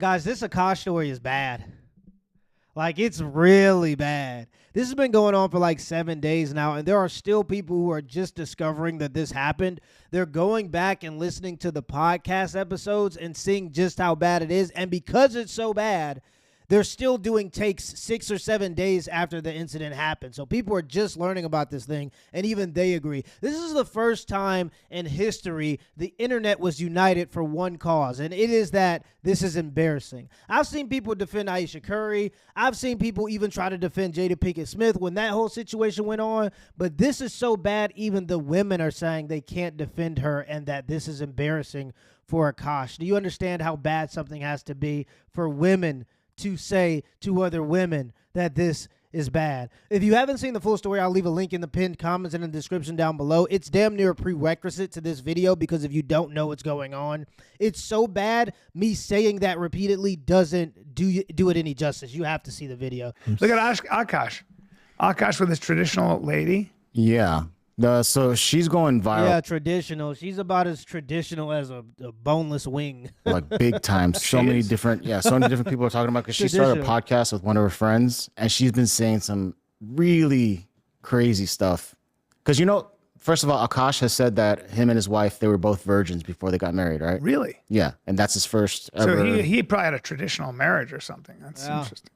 Guys, this Akash story is bad. Like, it's really bad. This has been going on for like 7 days now, and there are still people who are just discovering that this happened. They're going back and listening to the podcast episodes and seeing just how bad it is. And because it's so bad, they're still doing takes 6 or 7 days after the incident happened. So people are just learning about this thing, and even they agree. This is the first time in history the internet was united for one cause, and it is that this is embarrassing. I've seen people defend Aisha Curry. I've seen people even try to defend Jada Pinkett Smith when that whole situation went on. But this is so bad, even the women are saying they can't defend her and that this is embarrassing for Akash. Do you understand how bad something has to be for women to say to other women that this is bad? If you haven't seen the full story, I'll leave a link in the pinned comments and in the description down below. It's damn near a prerequisite to this video because if you don't know what's going on, it's so bad, me saying that repeatedly doesn't do it any justice. You have to see the video. Look at Akash. Akash with his traditional lady. Yeah. So she's going viral. Yeah, traditional. She's about as traditional as a boneless wing. Like big time. So many different people are talking about, because she started a podcast with one of her friends, and she's been saying some really crazy stuff. Because, first of all, Akash has said that him and his wife, they were both virgins before they got married, right? Really? Yeah, and that's his first ever. So he probably had a traditional marriage or something. That's interesting.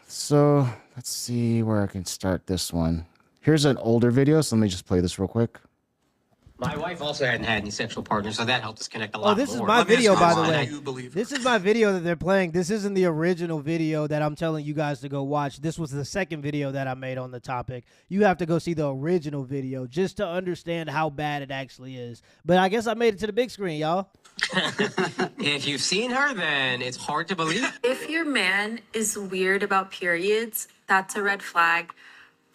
So let's see where I can start this one. Here's an older video, so let me just play this real quick. My wife also hadn't had any sexual partners, so that helped us connect a lot more. Oh, this is my video, by the way. This is my video that they're playing. This isn't the original video that I'm telling you guys to go watch. This was the second video that I made on the topic. You have to go see the original video just to understand how bad it actually is. But I guess I made it to the big screen, y'all. If you've seen her, then it's hard to believe. If your man is weird about periods, that's a red flag.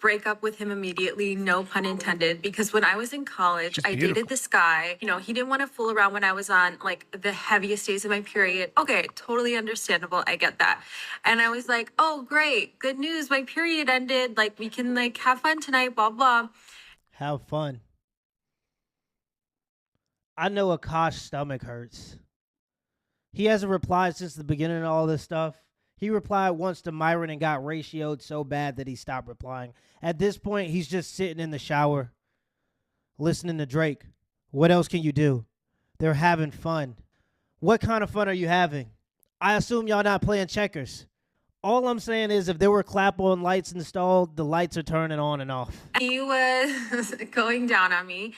Break up with him immediately, no pun intended, because when I was in college, I dated this guy. He didn't want to fool around when I was on like the heaviest days of my period. Okay, totally understandable. I get that. And I was like, oh, great. Good news. My period ended. Like, we can like have fun tonight, blah, blah. Have fun. I know Akash's stomach hurts. He hasn't replied since the beginning of all this stuff. He replied once to Myron and got ratioed so bad that he stopped replying. At this point, he's just sitting in the shower, listening to Drake. What else can you do? They're having fun. What kind of fun are you having? I assume y'all not playing checkers. All I'm saying is if there were clap-on lights installed, the lights are turning on and off. He was going down on me.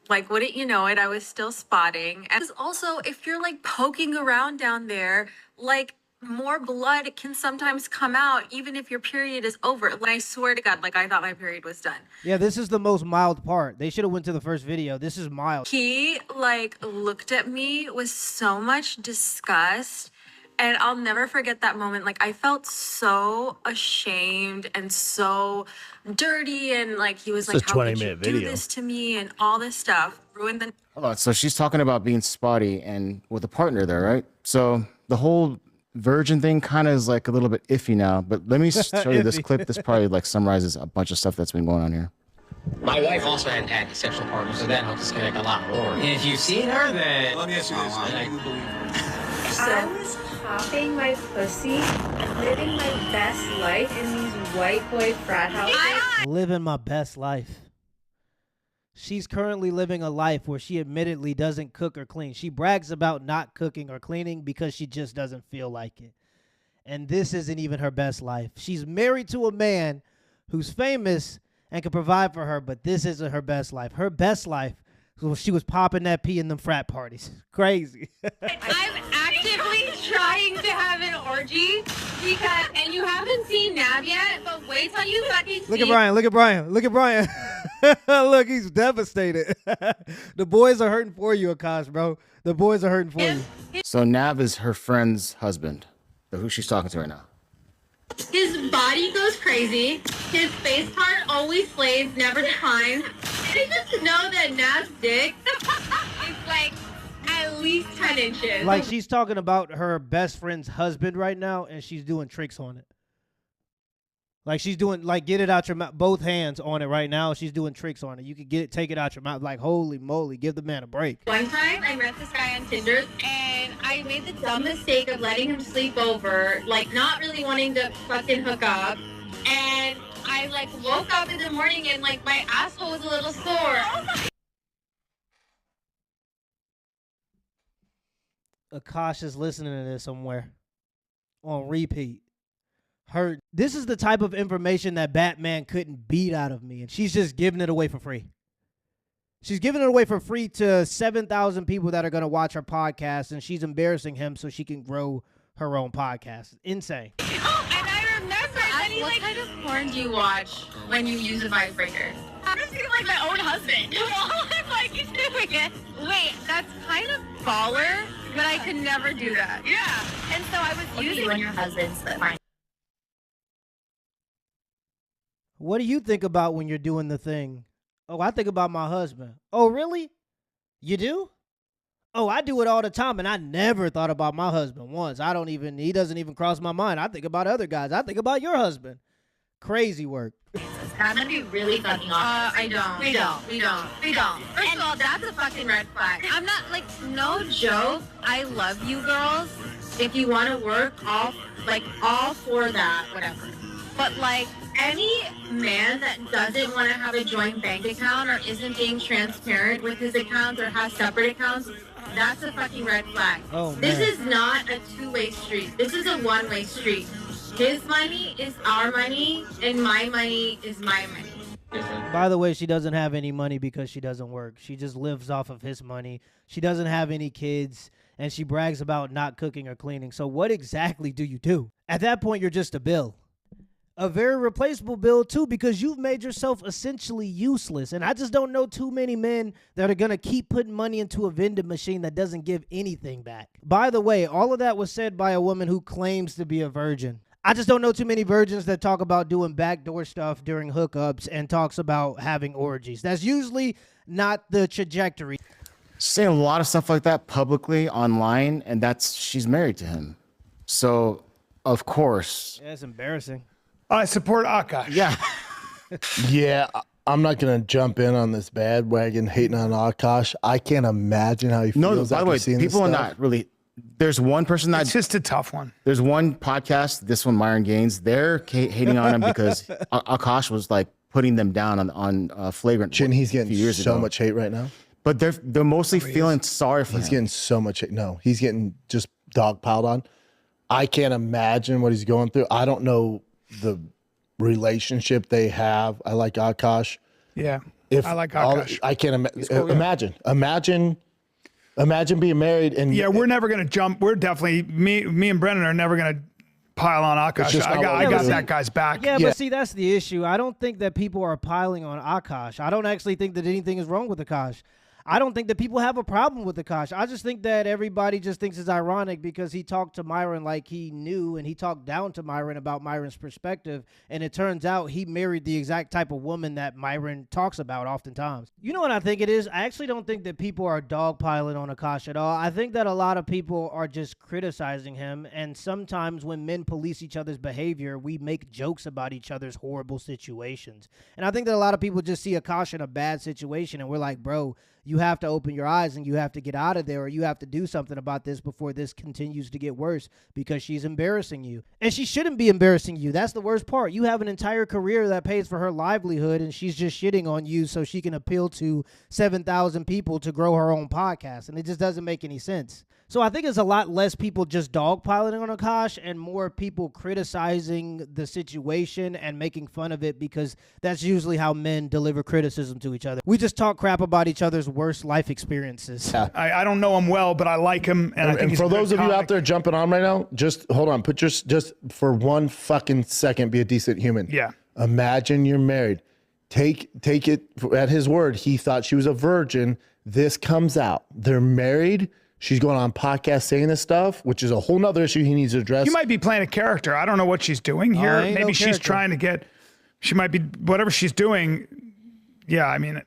Like, wouldn't you know it, I was still spotting. And also, if you're like poking around down there, like, more blood can sometimes come out even if your period is over. Like, I swear to God, like, I thought my period was done. Yeah, this is the most mild part. They should have went to the first video. This is mild. He like looked at me with so much disgust, and I'll never forget that moment. Like, I felt so ashamed and so dirty, and like he was like, how could you do this to me, and all this stuff ruined the. Hold on. So she's talking about being spotty and with a partner there, right? So the whole virgin thing kind of is like a little bit iffy now, but let me show you this clip. This probably like summarizes a bunch of stuff that's been going on here. My wife also hadn't had any sexual partners, so that helped us connect a lot more. If you've seen her, then let me ask you this: I was popping my pussy, living my best life in these white boy frat houses. Living my best life. She's currently living a life where she admittedly doesn't cook or clean. She brags about not cooking or cleaning because she just doesn't feel like it. And this isn't even her best life. She's married to a man who's famous and can provide for her, but this isn't her best life. Her best life was she was popping that pee in them frat parties. Crazy. I'm actively trying to have an orgy because, and you haven't seen Nav yet, but wait till you fucking see. Look at Bryan. Look at Bryan. Look at Bryan. Look, he's devastated. The boys are hurting for you, Akash, bro. The boys are hurting for you. So Nav is her friend's husband, who she's talking to right now. His body goes crazy. His face part always slays, never declines. Did you just know that Nav's dick is like at least 10 inches? Like, she's talking about her best friend's husband right now, and she's doing tricks on it. Like, she's doing, like, get it out your mouth, both hands on it right now. She's doing tricks on it. You could get it, take it out your mouth. Like, holy moly, give the man a break. One time, I met this guy on Tinder, and I made the dumb mistake of letting him sleep over, like not really wanting to fucking hook up. And I like woke up in the morning and like my asshole was a little sore. Akash is listening to this somewhere on repeat. Hurt. This is the type of information that Batman couldn't beat out of me, and she's just giving it away for free. She's giving it away for free to 7,000 people that are going to watch her podcast, and she's embarrassing him so she can grow her own podcast. Insane. Oh, and I remember that he What kind of porn do you watch when you use a vibrator? I'm just like my own husband. I'm like, he's doing it. Wait, that's kind of baller, but I could never do that. Yeah. And so I was using you and your husband split fine. What do you think about when you're doing the thing? Oh, I think about my husband. Oh, really? You do? Oh, I do it all the time, and I never thought about my husband once. He doesn't even cross my mind. I think about other guys. I think about your husband. Crazy work. I'm gonna be really fucking honest. I don't. We don't. First of all, that's a fucking red flag. I'm not, like, no joke. I love you girls. If you want to work, all for that, whatever. But, like, Any man that doesn't want to have a joint bank account or isn't being transparent with his accounts or has separate accounts, that's a fucking red flag. Oh, man. This is not a two-way street. This is a one-way street. His money is our money, and my money is my money. By the way, she doesn't have any money because she doesn't work. She just lives off of his money. She doesn't have any kids, and she brags about not cooking or cleaning. So what exactly do you do? At that point, you're just a bill. A very replaceable bill, too, because you've made yourself essentially useless. And I just don't know too many men that are going to keep putting money into a vending machine that doesn't give anything back. By the way, all of that was said by a woman who claims to be a virgin. I just don't know too many virgins that talk about doing backdoor stuff during hookups and talks about having orgies. That's usually not the trajectory. Saying a lot of stuff like that publicly online, and she's married to him. So, of course. Yeah, it's embarrassing. I support Akash. Yeah. Yeah, I'm not going to jump in on this bandwagon hating on Akash. I can't imagine how he feels. No, by the way, people are not really. There's one person It's just a tough one. There's one podcast, this one, Myron Gaines, they're hating on him because Akash was like putting them down on Flagrant. Chin, he's getting so ago. much hate right now. But they're mostly feeling sorry for him. He's getting so much hate. No, he's getting just dogpiled on. I can't imagine what he's going through. I don't know the relationship they have. I like Akash. Yeah, I like Akash. I can't imagine. Imagine being married and yeah, we're never gonna jump. We're definitely me and Brennan are never gonna pile on Akash. I got that guy's back. Yeah, but see, that's the issue. I don't think that people are piling on Akash. I don't actually think that anything is wrong with Akash. I don't think that people have a problem with Akash. I just think that everybody just thinks it's ironic because he talked to Myron like he knew, and he talked down to Myron about Myron's perspective, and it turns out he married the exact type of woman that Myron talks about oftentimes. You know what I think it is? I actually don't think that people are dogpiling on Akash at all. I think that a lot of people are just criticizing him, and sometimes when men police each other's behavior, we make jokes about each other's horrible situations. And I think that a lot of people just see Akash in a bad situation, and we're like, bro, you have to open your eyes and you have to get out of there, or you have to do something about this before this continues to get worse, because she's embarrassing you. And she shouldn't be embarrassing you. That's the worst part. You have an entire career that pays for her livelihood, and she's just shitting on you so she can appeal to 7,000 people to grow her own podcast. And it just doesn't make any sense. So I think it's a lot less people just dogpiling on Akash and more people criticizing the situation and making fun of it, because that's usually how men deliver criticism to each other. We just talk crap about each other's worst life experiences. Yeah. I don't know him well, but I like him. And I think for those of you out there jumping on right now, just hold on. Just for one fucking second, be a decent human. Yeah. Imagine you're married. Take it at his word. He thought she was a virgin. This comes out. They're married. She's going on podcasts saying this stuff, which is a whole nother issue he needs to address. You might be playing a character. I don't know what she's doing here. Maybe she's character. trying to get, she might be, whatever she's doing. Yeah, I mean.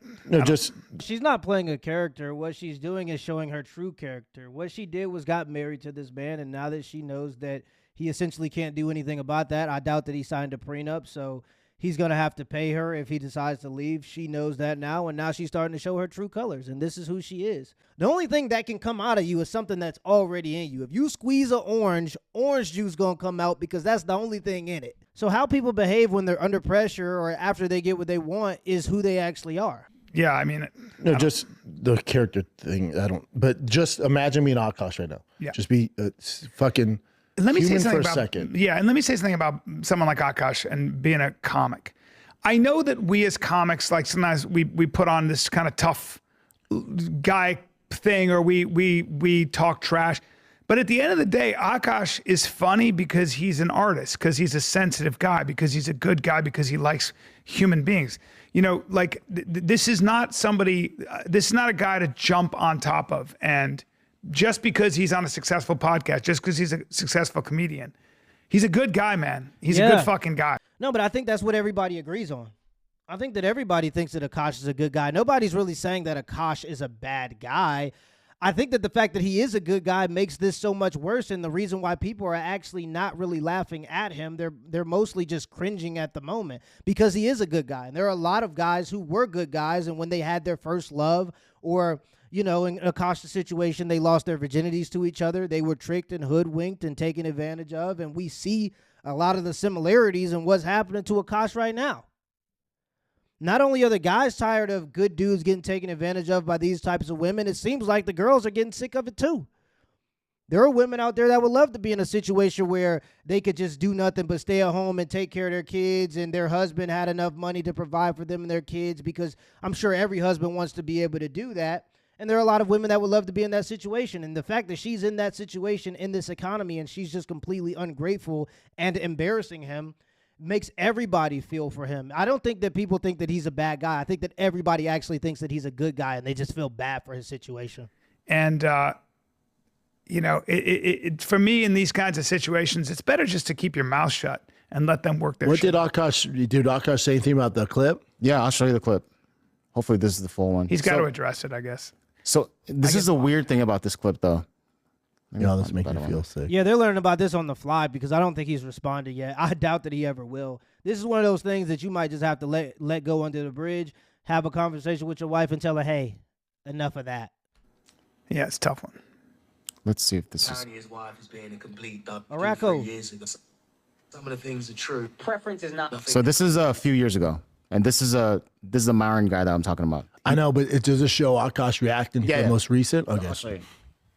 She's not playing a character. What she's doing is showing her true character. What she did was got married to this man, and now that she knows that he essentially can't do anything about that, I doubt that he signed a prenup, so He's going to have to pay her if he decides to leave. She knows that now, and now she's starting to show her true colors, and this is who she is. The only thing that can come out of you is something that's already in you. If you squeeze an orange juice going to come out because that's the only thing in it. So how people behave when they're under pressure or after they get what they want is who they actually are. Yeah, I mean, no, just the character thing. But just imagine being Akash right now. Yeah, just be fucking. Let me human say something for a about, second. Yeah, and let me say something about someone like Akash and being a comic. I know that we as comics, like sometimes we put on this kind of tough guy thing, or we talk trash. But at the end of the day, Akash is funny because he's an artist, because he's a sensitive guy, because he's a good guy, because he likes human beings. You know, like this is not somebody. This is not a guy to jump on top of and. Just because he's on a successful podcast, just because he's a successful comedian. He's a good guy, man. He's a good fucking guy. No, but I think that's what everybody agrees on. I think that everybody thinks that Akash is a good guy. Nobody's really saying that Akash is a bad guy. I think that the fact that he is a good guy makes this so much worse, and the reason why people are actually not really laughing at him, they're mostly just cringing at the moment because he is a good guy. And there are a lot of guys who were good guys, and when they had their first love or... You know, in Akash's situation, they lost their virginities to each other. They were tricked and hoodwinked and taken advantage of. And we see a lot of the similarities in what's happening to Akash right now. Not only are the guys tired of good dudes getting taken advantage of by these types of women, it seems like the girls are getting sick of it too. There are women out there that would love to be in a situation where they could just do nothing but stay at home and take care of their kids, and their husband had enough money to provide for them and their kids, because I'm sure every husband wants to be able to do that. And there are a lot of women that would love to be in that situation. And the fact that she's in that situation in this economy and she's just completely ungrateful and embarrassing him makes everybody feel for him. I don't think that people think that he's a bad guy. I think that everybody actually thinks that he's a good guy and they just feel bad for his situation. And, you know, for me in these kinds of situations, it's better just to keep your mouth shut and let them work their shit. Did Akash say anything about the clip? Yeah, I'll show you the clip. Hopefully this is the full one. He's got to address it, I guess. So this is the weird thing about this clip, though. Yeah, this makes me feel sick. Yeah, they're learning about this on the fly because I don't think he's responded yet. I doubt that he ever will. This is one of those things that you might just have to let go under the bridge, have a conversation with your wife and tell her, hey, enough of that. Yeah, it's a tough one. Let's see if this is... His wife is being a complete Araco. years ago. Some of the things are true. Preference is not. So this is a few years ago. And this is the Myron guy that I'm talking about. I know, but does this show Akash reacting to the most recent? Okay.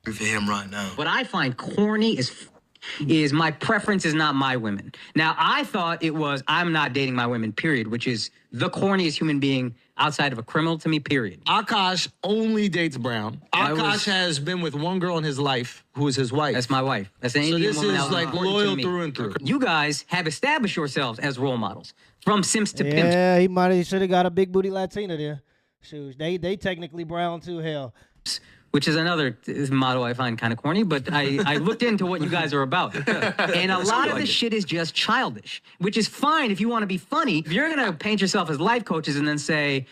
For him right now. What I find corny is my preference is not my women. Now, I thought it was I'm not dating my women, period, which is the corniest human being outside of a criminal to me, period. Akash only dates brown. Akash has been with one girl in his life who is his wife. That's my wife. That's an Indian so woman. this is like loyal through and through. You guys have established yourselves as role models. From Simps to Pimps. Yeah, he should have got a big booty Latina there. Shoot, they technically brown too, hell. Which is another motto I find kind of corny, but I looked into what you guys are about. And a lot of this shit is just childish, which is fine if you want to be funny. If you're going to paint yourself as life coaches and then say,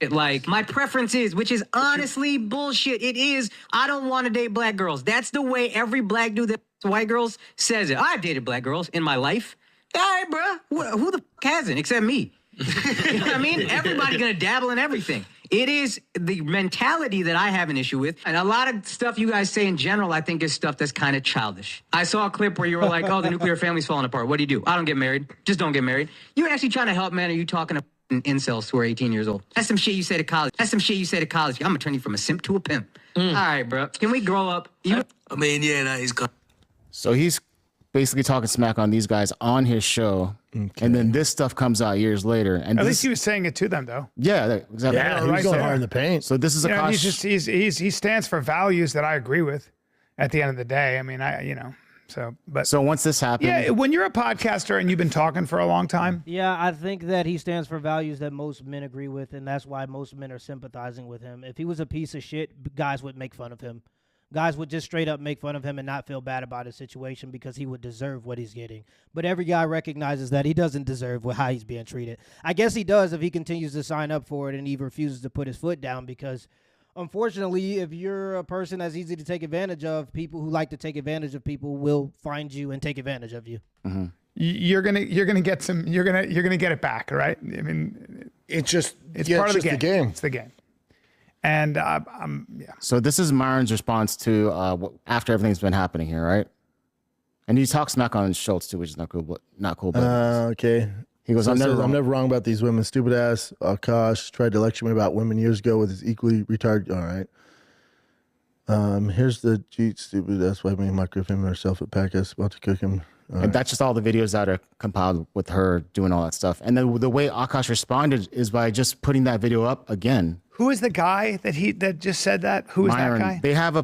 like, my preference is, which is honestly bullshit. It is, I don't want to date black girls. That's the way every black dude that white girls says it. I've dated black girls in my life. All right, bro. Who the f hasn't except me? You know what I mean? Everybody gonna dabble in everything. It is the mentality that I have an issue with. And a lot of stuff you guys say in general, I think is stuff that's kind of childish. I saw a clip where you were like, oh, the nuclear family's falling apart. What do? I don't get married. Just don't get married. You actually trying to help, man? Or are you talking to incels who are 18 years old? That's some shit you say to college. I'm gonna turn you from a simp to a pimp. All right, bro. Can we grow up? I mean, yeah, that is good. So he's basically talking smack on these guys on his show. Okay. And then this stuff comes out years later. And at least he was saying it to them, though. Yeah, exactly. Yeah, he's going hard in the paint. So this is Akash. He stands for values that I agree with. At the end of the day, I mean, So once this happens, yeah, when you're a podcaster and you've been talking for a long time, yeah, I think that he stands for values that most men agree with, and that's why most men are sympathizing with him. If he was a piece of shit, guys would make fun of him. Guys would just straight up make fun of him and not feel bad about his situation because he would deserve what he's getting. But every guy recognizes that he doesn't deserve how he's being treated. I guess he does if he continues to sign up for it and he refuses to put his foot down because, unfortunately, if you're a person that's easy to take advantage of, people who like to take advantage of people will find you and take advantage of you. Mm-hmm. you're gonna get it back, right? I mean, it's part of the game. It's the game. And yeah. So this is Myron's response to after everything's been happening here, right? And he talks smack on Schultz too, which is not cool. But okay. He goes, I'm never wrong about these women. Stupid ass Akash tried to lecture me about women years ago with his equally retarded. All right. Here's the stupid ass wife making mockery of him and herself at Packas about to cook him. And that's just all the videos that are compiled with her doing all that stuff. And then the way Akash responded is by just putting that video up again. Who is the guy that just said that? Who is Myron. that guy? They have a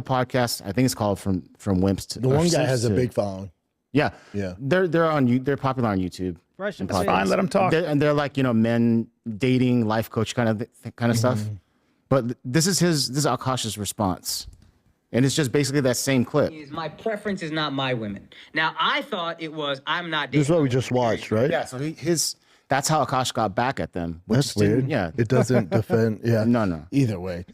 podcast. I think it's called From Wimps to. The one guy has a big following. Yeah, yeah. They're popular on YouTube. Fresh and fine. Let them talk. They're like men dating, life coach kind of stuff. But this is Akash's response. And it's just basically that same clip. My preference is not my women. Now, I thought it was, I'm not dating. This is what we just watched, right? Yeah, so that's how Akash got back at them. That's weird. Yeah. It doesn't defend. Yeah. No. Either way.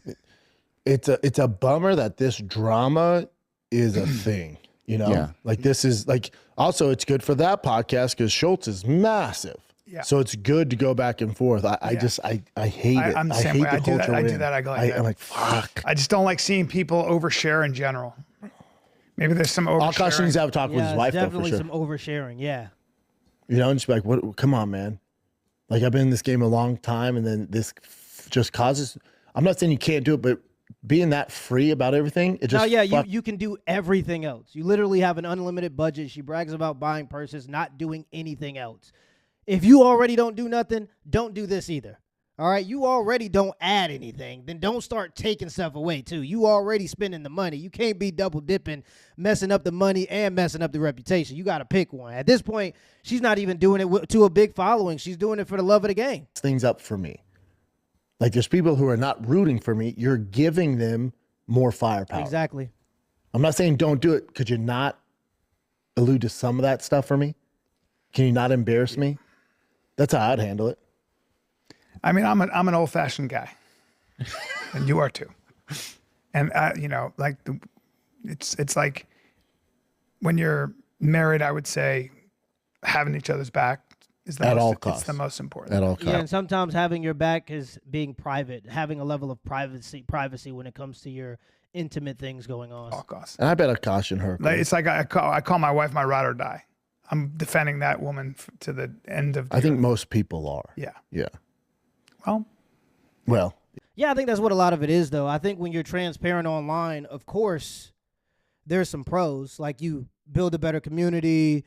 It's a bummer that this drama is a thing, you know? Yeah. Like this is like, also it's good for that podcast because Schultz is massive. Yeah. So it's good to go back and forth. I hate it. I'm the same hate way. the I do that. culture I we're do in. that. I go like that. I'm like, fuck. I just don't like seeing people overshare in general. Maybe there's some oversharing. Akash needs to have a talk with his wife, though, for definitely sure. some oversharing, yeah. You know, and just be like, what? Come on, man. Like, I've been in this game a long time, and then this just causes. I'm not saying you can't do it, but being that free about everything, it just. No, yeah, you can do everything else. You literally have an unlimited budget. She brags about buying purses, not doing anything else. If you already don't do nothing, don't do this either. All right, you already don't add anything, then don't start taking stuff away too. You already spending the money. You can't be double dipping, messing up the money and messing up the reputation. You got to pick one. At this point, she's not even doing it to a big following. She's doing it for the love of the game. Things up for me. Like there's people who are not rooting for me. You're giving them more firepower. Exactly. I'm not saying don't do it. Could you not allude to some of that stuff for me? Can you not embarrass me? That's how I'd handle it. I mean, I'm an old-fashioned guy, and you are too. And you know, like it's like when you're married, I would say having each other's back is at all costs. It's the most important. At all costs. Yeah, and sometimes having your back is being private, having a level of privacy when it comes to your intimate things going on. All costs. And I bet I caution her. Like, it's like I call my wife my ride or die. I'm defending that woman to the end of. I think most people are. Yeah. Yeah. Well. Yeah, I think that's what a lot of it is, though. I think when you're transparent online, of course, there's some pros. Like you build a better community,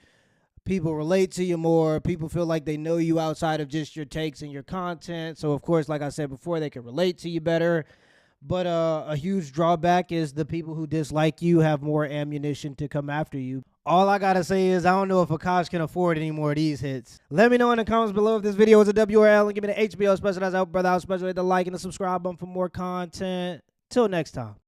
people relate to you more, people feel like they know you outside of just your takes and your content. So, of course, like I said before, they can relate to you better. But a huge drawback is the people who dislike you have more ammunition to come after you. All I got to say is I don't know if Akash can afford any more of these hits. Let me know in the comments below if this video is a WRL and give me the HBO special. That's out, brother. I'll special hit the like and the subscribe button for more content. Till next time.